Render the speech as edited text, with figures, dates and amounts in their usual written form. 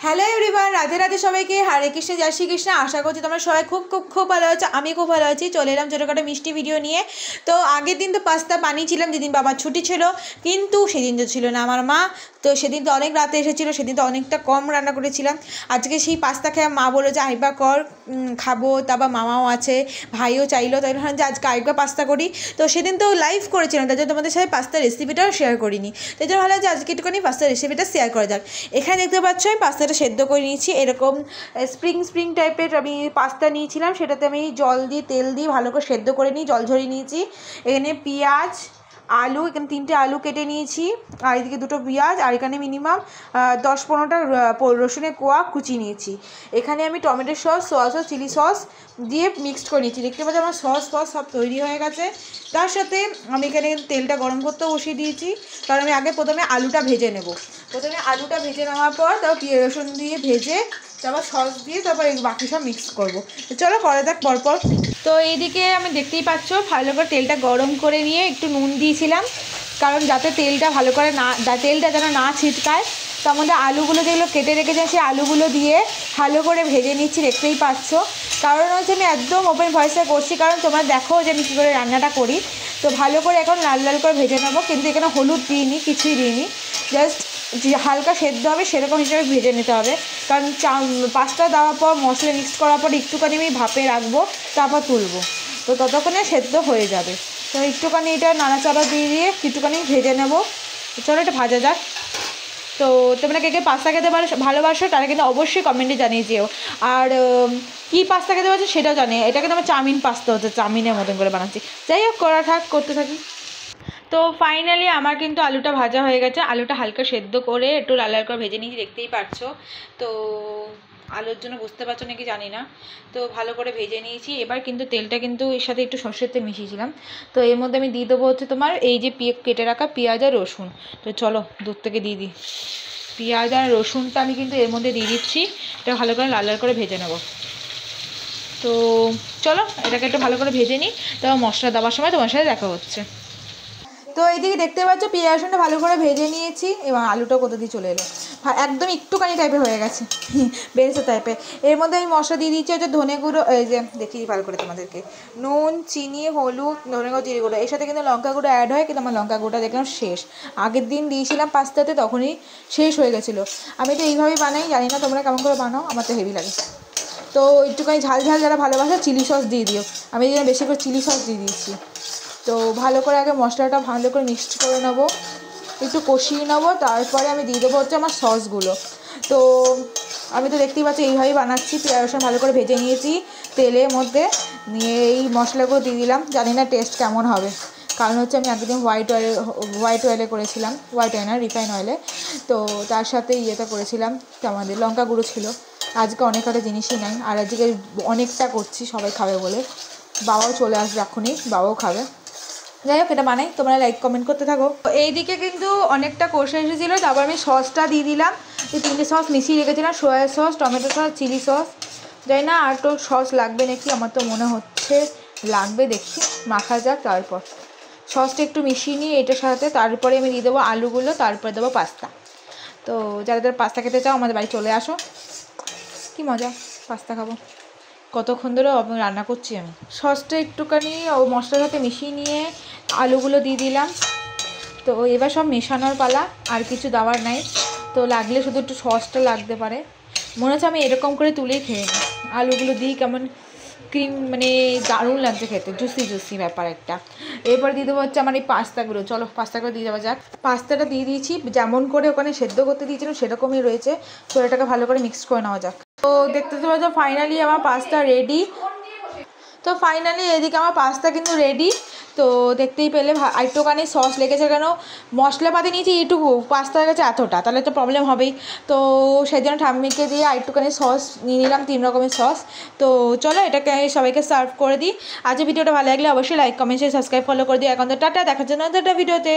Hello everyone, Radhe Radhe সবাইকে। হরে কৃষ্ণ, জয় শ্রীকৃষ্ণ। আশা করছি তোমরা সবাই খুব ভালো আছো। আমি খুব ভালো আছি। চলে এলাম ছোটোখাটো মিষ্টি ভিডিও নিয়ে। তো আগের দিন তো পাস্তা বানিয়েছিলাম, যেদিন বাবার ছুটি ছিল, কিন্তু সেদিন তো ছিল না আমার মা। তো সেদিন তো অনেক রাতে এসেছিলো, সেদিন তো অনেকটা কম রান্না করেছিলাম। আজকে সেই পাস্তা খেয়ে মা বললো যে আইবা কর, খাবো। তারপর মামাও আছে, ভাইও চাইলো, তাই ভাবলাম যে আজকে আইবা পাস্তা করি। তো সেদিন তো লাইভ করেছিলাম, তাই জন্য তোমাদের সাথে পাস্তার রেসিপিটাও শেয়ার করিনি। তাই জন্য ভাবলাম যে আজকে একটুখানি পাস্তার রেসিপিটা শেয়ার করা যাক। এখানে দেখতে পাচ্ছ আমি পাস্তাটা সেদ্ধ করে নিয়েছি। এরকম স্প্রিং টাইপের আমি পাস্তা নিয়েছিলাম, সেটাতে আমি জল দিয়ে তেল দিয়ে ভালো করে সেদ্ধ করে নিই, জল ঝরিয়ে নিয়েছি। এখানে পেঁয়াজ, আলু, এখানে 3টে আলু কেটে নিয়েছি, আর এদিকে 2টো পেঁয়াজ, আর এখানে মিনিমাম 10-15টা রসুনের কোয়া কুচি নিয়েছি। এখানে আমি tomato sauce, soya sauce, chilli sauce দিয়ে মিক্সড করে নিয়েছি। দেখতে পাচ্ছি আমার সস সব তৈরি হয়ে গেছে। তার সাথে আমি এখানে তেলটা গরম করতেও বসিয়ে দিয়েছি, কারণ আমি প্রথমে আলুটা ভেজে নেব। প্রথমে আলুটা ভেজে নেওয়ার পর তারপর রসুন দিয়ে ভেজে তারপর সস দিয়ে তারপর বাকি সব মিক্স করবো। চলো করা যাক পরপর। তো এইদিকে আমি দেখতেই পাচ্ছ ভালো করে তেলটা গরম করে নিয়ে একটু নুন দিয়েছিলাম, কারণ যাতে তেলটা ভালো করে তেলটা যেন না ছিটকায়। তার মধ্যে আলুগুলো যেগুলো কেটে রেখেছি সেই আলুগুলো দিয়ে ভালো করে ভেজে নিচ্ছি, দেখতেই পাচ্ছ। কারণ হচ্ছে আমি একদম ওপেন ভয়েসে করছি, কারণ তোমরা দেখো যে আমি কী করে রান্নাটা করি। তো ভালো করে এখন লাল করে ভেজে নেবো, কিন্তু এখানে হলুদ দিইনি, কিছুই দিইনি। জাস্ট যে হালকা সেদ্ধ হবে সেরকম হিসেবে ভেজে নিতে হবে, কারণ পাস্তা দেওয়ার পর মশলা মিক্স করার পর একটুখানি আমি ভাপে রাখবো, তারপর তুলবো। তো ততক্ষণে সেদ্ধ হয়ে যাবে। তো একটুখানি এটা নাড়াচাড়া দিয়ে একটুখানি ভেজে নেবো। চলো এটা ভাজা যাক। তো তোমরা কে পাস্তা খেতে ভালোবাসো তারা কিন্তু অবশ্যই কমেন্টে জানিয়ে যেও। আর কী পাস্তা খেতে পারছো সেটাও জানি। এটা কিন্তু আমার চাউমিন পাস্তা হচ্ছে, চাউমিনের মতন করে বানাচ্ছি। যাই হোক, করতে থাকি। তো ফাইনালি আমার কিন্তু আলুটা ভাজা হয়ে গেছে। আলুটা হালকা সেদ্ধ করে একটু লাল করে ভেজে নিয়েছি, দেখতেই পাচ্ছ। তো আলুর জন্য বুঝতে পারছো নাকি জানি না। তো ভালো করে ভেজে নিয়েছি। এবার কিন্তু তেলটা কিন্তু এর সাথে একটু সর্ষের তেল মিশিয়েছিলাম। তো এর মধ্যে আমি দিয়ে দেবো হচ্ছে তোমার এই যে কেটে রাখা পেঁয়াজ আর রসুন। তো চলো দূর থেকে দিয়ে দিই। পেঁয়াজ আর রসুনটা আমি কিন্তু এর মধ্যে দিয়ে দিচ্ছি। এটা ভালো করে লাল করে ভেজে নেবো। তো চলো এটাকে একটু ভালো করে ভেজে নিই, তারপর মশলা দেওয়ার সময় তোমার সাথে দেখা হচ্ছে। তো এইদিকে দেখতে পাচ্ছ পেঁয়াজ রসুনটা ভালো করে ভেজে নিয়েছি, এবং আলুটাও কোথা দিয়ে চলে এলো, একদম একটুখানি টাইপের হয়ে গেছে, বেরেস্তা টাইপের। এর মধ্যে আমি মশলা দিয়ে দিচ্ছি হচ্ছে ধনে গুঁড়ো, এই যে দেখি ভালো করে তোমাদেরকে, নুন, চিনি, হলুদ, ধনে গুঁড়ো, জিরে গুঁড়ো। এর সাথে কিন্তু লঙ্কা গুঁড়ো অ্যাড হয়, কিন্তু আমার লঙ্কা গুঁড়োটা দেখলাম শেষ। আগের দিন দিয়েছিলাম পাস্তাতে, তখনই শেষ হয়ে গেছিলো। আমি তো এইভাবেই বানাই, জানি না তোমরা কেমন করে বানাও, আমার তো হেভি লাগে। তো একটুখানি ঝাল যারা ভালোবাসে চিলি সস দিয়ে দিও। আমি এই জন্য বেশি করে চিলি সস দিয়ে দিয়েছি। তো ভালো করে আগে মশলাটা ভালো করে মিক্সড করে নেবো, একটু কষিয়ে নেবো। তারপরে আমি দিয়ে দেবো হচ্ছে আমার সসগুলো। তো আমি তো দেখতেই পাচ্ছি এইভাবেই বানাচ্ছি। পেঁয়াজ রসুন ভালো করে ভেজে নিয়েছি তেলের মধ্যে, নিয়ে এই মশলাগুলো দিয়ে দিলাম। জানি না টেস্ট কেমন হবে, কারণ হচ্ছে আমি একদিন হোয়াইট অয়েলে করেছিলাম, হোয়াইট অয়েল না, রিফাইন অয়েলে। তো তার সাথে ইয়েটা করেছিলাম, আমাদের লঙ্কা গুঁড়ো ছিল। আজকে অনেক একটা জিনিসই নাই, আর আজকে অনেকটা করছি সবাই খাবে বলে। বাবাও চলে আসবে এখনই, বাবাও খাবে। যাই হোক এটা বানাই, তোমরা লাইক কমেন্ট করতে থাকো। এইদিকে কিন্তু অনেকটা কষে এসেছিলো, তারপর আমি সসটা দিয়ে দিলাম। এই 3টে সস মিশিয়ে রেখেছিলাম, soya sauce, tomato sauce, chilli sauce. যাই না আর তো সস লাগবে নাকি, আমার তো মনে হচ্ছে লাগবে, দেখি মাখা যাক। তারপর সসটা একটু মিশিয়ে নিয়ে এটার সাথে তারপরে আমি দিয়ে দেবো আলুগুলো, তারপরে দেবো পাস্তা। তো যারা পাস্তা খেতে চাও আমাদের বাড়ি চলে আসো, কি মজা পাস্তা খাবো। কতক্ষণ ধরে রান্না করছি আমি। সসটা একটুখানি মশলার সাথে মিশিয়ে নিয়ে আলুগুলো দিয়ে দিলাম। তো এবার সব মেশানোর পালা, আর কিছু দেওয়ার নাই। তো লাগলে শুধু একটু সসটা লাগতে পারে। মনে হচ্ছে আমি এরকম করে তুলেই খেয়ে নিই। আলুগুলো দিই কেমন ক্রিম, মানে দারুণ লাগছে খেতে, জুসি ব্যাপার একটা। এরপর দিয়ে দেবো হচ্ছে আমার এই পাস্তাগুলো। চলো পাস্তাগুলো দিয়ে দেওয়া যাক। পাস্তাটা দিয়ে দিয়েছি, যেমন করে ওখানে সেদ্ধ করতে দিয়েছিলাম সেরকমই রয়েছে। তো এটাকে ভালো করে মিক্স করে নেওয়া যাক। তো দেখতে পাচ্ছ ফাইনালি আমার পাস্তা রেডি। তো ফাইনালি এদিকে আমার পাস্তা কিন্তু রেডি। তো দেখতেই পেলে একটুখানি সস লেগেছে, কেন মশলাপাতি নিয়েছি এইটুকু, পাস্তা গেছে এতটা, তাহলে তো প্রবলেম হবেই। তো সেই জন্য ঠাম্মিকে দিয়ে একটুখানি সস নিয়ে নিলাম, 3 রকমের সস। তো চলো এটাকে সবাইকে সার্ভ করে দিই। আজকে ভিডিওটা ভালো লাগলে অবশ্যই like comment share subscribe follow করে দিই। এখন তো টাটা, দেখার জন্য একটা ভিডিওতে।